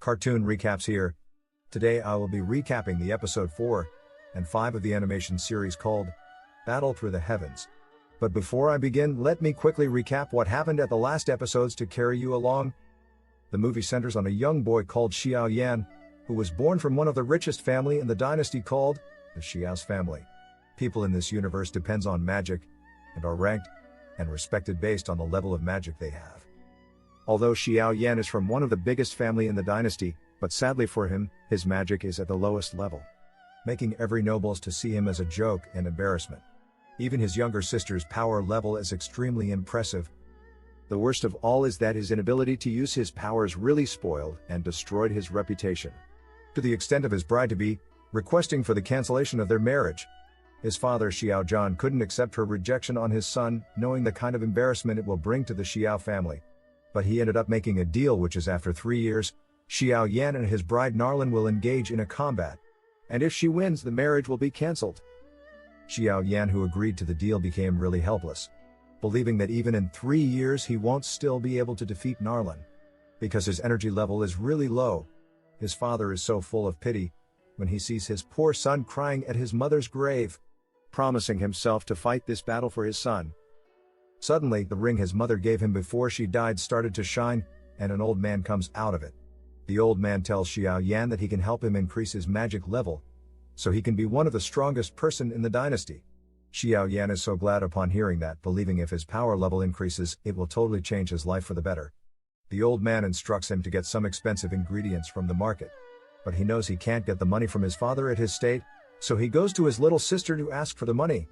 Cartoon Recaps here. Today I will be recapping the episode 4 and 5 of the animation series called Battle Through the Heavens. But before I begin, let me quickly recap what happened at the last episodes to carry you along. The movie centers on a young boy called Xiao Yan, who was born from one of the richest family in the dynasty called the Xiao's family. People in this universe depends on magic and are ranked and respected based on the level of magic they have. Although Xiao Yan is from one of the biggest family in the dynasty, but sadly for him, his magic is at the lowest level, making every nobles to see him as a joke and embarrassment. Even his younger sister's power level is extremely impressive. The worst of all is that his inability to use his powers really spoiled and destroyed his reputation, to the extent of his bride-to-be requesting for the cancellation of their marriage. His father Xiao Zhan couldn't accept her rejection on his son, knowing the kind of embarrassment it will bring to the Xiao family. But he ended up making a deal, which is after 3 years, Xiao Yan and his bride Narlin will engage in a combat. And if she wins, the marriage will be cancelled. Xiao Yan, who agreed to the deal, became really helpless, believing that even in 3 years he won't still be able to defeat Narlin, because his energy level is really low. His father is so full of pity when he sees his poor son crying at his mother's grave, promising himself to fight this battle for his son. Suddenly, the ring his mother gave him before she died started to shine, and an old man comes out of it. The old man tells Xiao Yan that he can help him increase his magic level, so he can be one of the strongest person in the dynasty. Xiao Yan is so glad upon hearing that, believing if his power level increases, it will totally change his life for the better. The old man instructs him to get some expensive ingredients from the market, but he knows he can't get the money from his father at his state, so he goes to his little sister to ask for the money.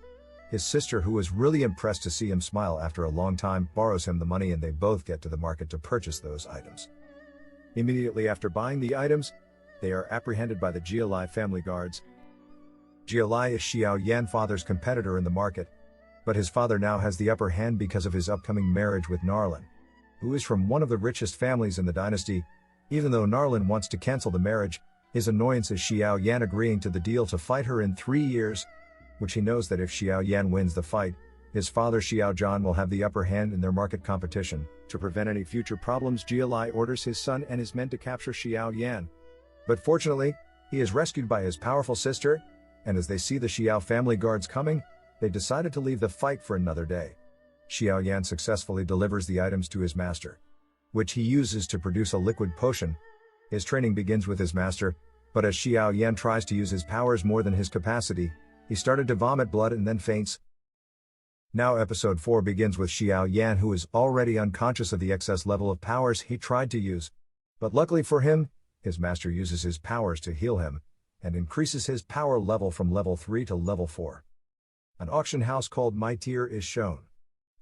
His sister, who was really impressed to see him smile after a long time, borrows him the money and they both get to the market to purchase those items. Immediately after buying the items, they are apprehended by the Jialai family guards. Jialai is Xiao Yan's father's competitor in the market, but his father now has the upper hand because of his upcoming marriage with Narlin, who is from one of the richest families in the dynasty. Even though Narlin wants to cancel the marriage, his annoyance is Xiao Yan agreeing to the deal to fight her in 3 years, which he knows that if Xiao Yan wins the fight, his father Xiao Zhan will have the upper hand in their market competition. To prevent any future problems, Jialai orders his son and his men to capture Xiao Yan. But fortunately, he is rescued by his powerful sister, and as they see the Xiao family guards coming, they decided to leave the fight for another day. Xiao Yan successfully delivers the items to his master, which he uses to produce a liquid potion. His training begins with his master, but as Xiao Yan tries to use his powers more than his capacity, he started to vomit blood and then faints. Now episode 4 begins with Xiao Yan, who is already unconscious of the excess level of powers he tried to use. But luckily for him, his master uses his powers to heal him, and increases his power level from level 3 to level 4. An auction house called My Tier is shown.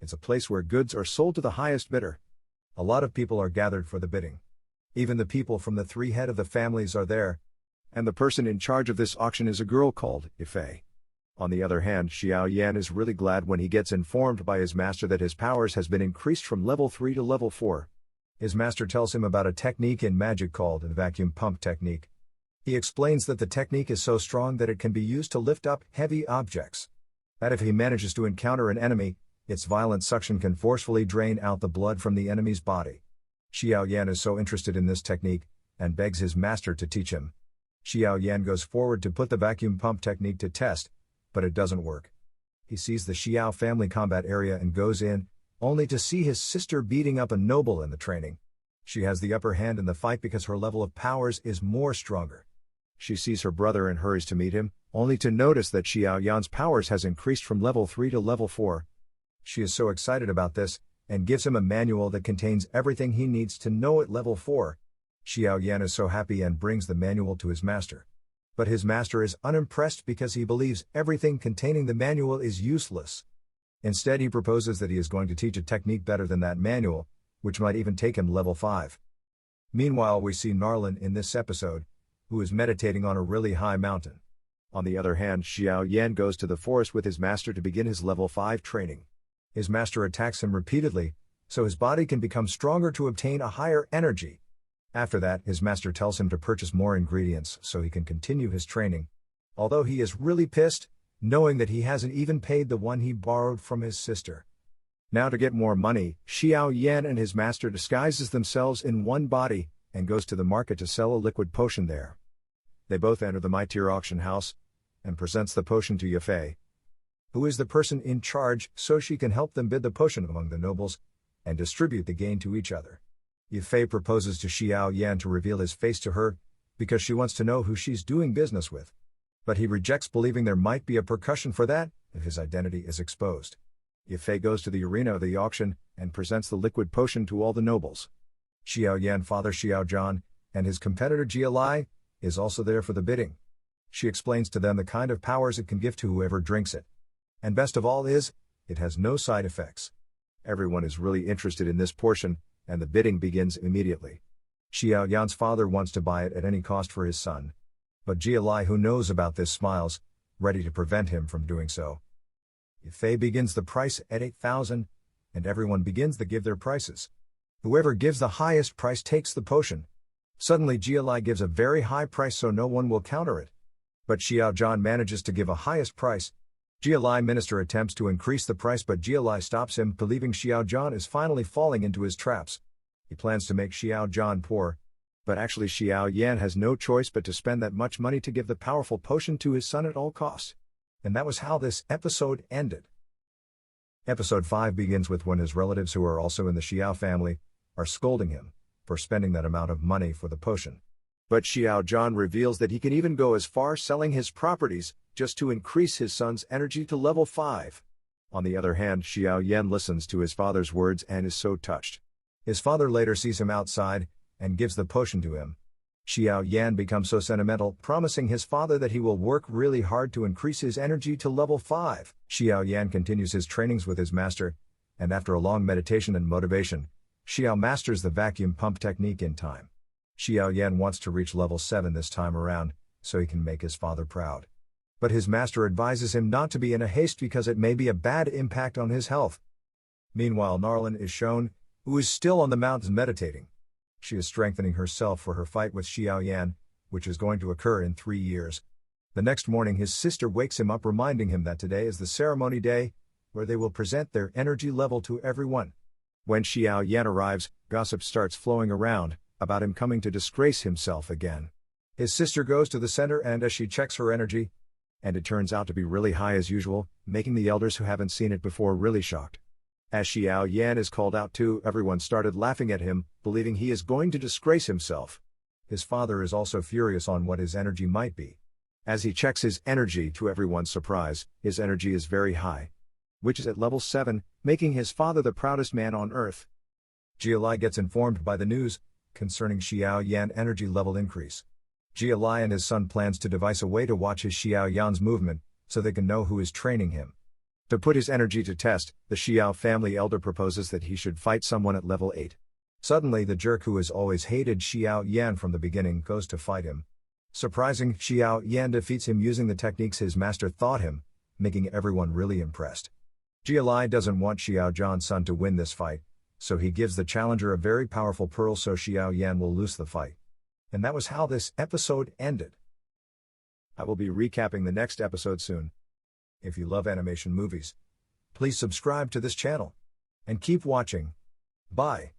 It's a place where goods are sold to the highest bidder. A lot of people are gathered for the bidding. Even the people from the 3 head of the families are there, and the person in charge of this auction is a girl called Ife. On the other hand, Xiao Yan is really glad when he gets informed by his master that his powers has been increased from level 3 to level 4. His master tells him about a technique in magic called the vacuum pump technique. He explains that the technique is so strong that it can be used to lift up heavy objects. That if he manages to encounter an enemy, its violent suction can forcefully drain out the blood from the enemy's body. Xiao Yan is so interested in this technique, and begs his master to teach him. Xiao Yan goes forward to put the vacuum pump technique to test, but it doesn't work. He sees the Xiao family combat area and goes in, only to see his sister beating up a noble in the training. She has the upper hand in the fight because her level of powers is more stronger. She sees her brother and hurries to meet him, only to notice that Xiao Yan's powers has increased from level 3 to level 4. She is so excited about this, and gives him a manual that contains everything he needs to know at level 4. Xiao Yan is so happy and brings the manual to his master. But his master is unimpressed because he believes everything containing the manual is useless. Instead, he proposes that he is going to teach a technique better than that manual, which might even take him level 5. Meanwhile, we see Narlin in this episode, who is meditating on a really high mountain. On the other hand, Xiao Yan goes to the forest with his master to begin his level 5 training. His master attacks him repeatedly, so his body can become stronger to obtain a higher energy. After that, his master tells him to purchase more ingredients so he can continue his training. Although he is really pissed, knowing that he hasn't even paid the one he borrowed from his sister. Now to get more money, Xiao Yan and his master disguises themselves in one body, and goes to the market to sell a liquid potion there. They both enter the Mitir auction house, and presents the potion to Yafei, who is the person in charge, so she can help them bid the potion among the nobles, and distribute the gain to each other. Yafei proposes to Xiao Yan to reveal his face to her, because she wants to know who she's doing business with. But he rejects, believing there might be a repercussion for that, if his identity is exposed. Yafei goes to the arena of the auction, and presents the liquid potion to all the nobles. Xiao Yan father Xiao Zhan, and his competitor Jia Lai, is also there for the bidding. She explains to them the kind of powers it can give to whoever drinks it. And best of all is, it has no side effects. Everyone is really interested in this portion, and the bidding begins immediately. Xiao Yan's father wants to buy it at any cost for his son. But Jia Lai, who knows about this, smiles, ready to prevent him from doing so. Yafei begins the price at 8,000, and everyone begins to give their prices. Whoever gives the highest price takes the potion. Suddenly Jia Lai gives a very high price so no one will counter it. But Xiao Zhan manages to give a highest price. Jia Lai minister attempts to increase the price, but Jia Lai stops him, believing Xiao Zhan is finally falling into his traps. He plans to make Xiao Zhan poor. But actually Xiao Yan has no choice but to spend that much money to give the powerful potion to his son at all costs. And that was how this episode ended. Episode 5 begins with when his relatives, who are also in the Xiao family, are scolding him for spending that amount of money for the potion. But Xiao Zhan reveals that he can even go as far selling his properties, just to increase his son's energy to level 5. On the other hand, Xiao Yan listens to his father's words and is so touched. His father later sees him outside, and gives the potion to him. Xiao Yan becomes so sentimental, promising his father that he will work really hard to increase his energy to level 5. Xiao Yan continues his trainings with his master, and after a long meditation and motivation, Xiao masters the vacuum pump technique in time. Xiao Yan wants to reach level 7 this time around, so he can make his father proud. But his master advises him not to be in a haste because it may be a bad impact on his health. Meanwhile, Narlin is shown, who is still on the mountains meditating. She is strengthening herself for her fight with Xiao Yan, which is going to occur in 3 years. The next morning his sister wakes him up, reminding him that today is the ceremony day, where they will present their energy level to everyone. When Xiao Yan arrives, gossip starts flowing around, about him coming to disgrace himself again. His sister goes to the center, and as she checks her energy, and it turns out to be really high as usual, making the elders who haven't seen it before really shocked. As Xiao Yan is called out too, everyone started laughing at him, believing he is going to disgrace himself. His father is also furious on what his energy might be. As he checks his energy, to everyone's surprise, his energy is very high, which is at level 7, making his father the proudest man on earth. Jia Lai gets informed by the news concerning Xiao Yan energy level increase. Jia Lai and his son plans to devise a way to watch his Xiao Yan's movement, so they can know who is training him. To put his energy to test, the Xiao family elder proposes that he should fight someone at level 8. Suddenly the jerk who has always hated Xiao Yan from the beginning goes to fight him. Surprising, Xiao Yan defeats him using the techniques his master taught him, making everyone really impressed. Jia Lai doesn't want Xiao Zhan's son to win this fight, so he gives the challenger a very powerful pearl so Xiao Yan will lose the fight. And that was how this episode ended. I will be recapping the next episode soon. If you love animation movies, please subscribe to this channel. And keep watching. Bye.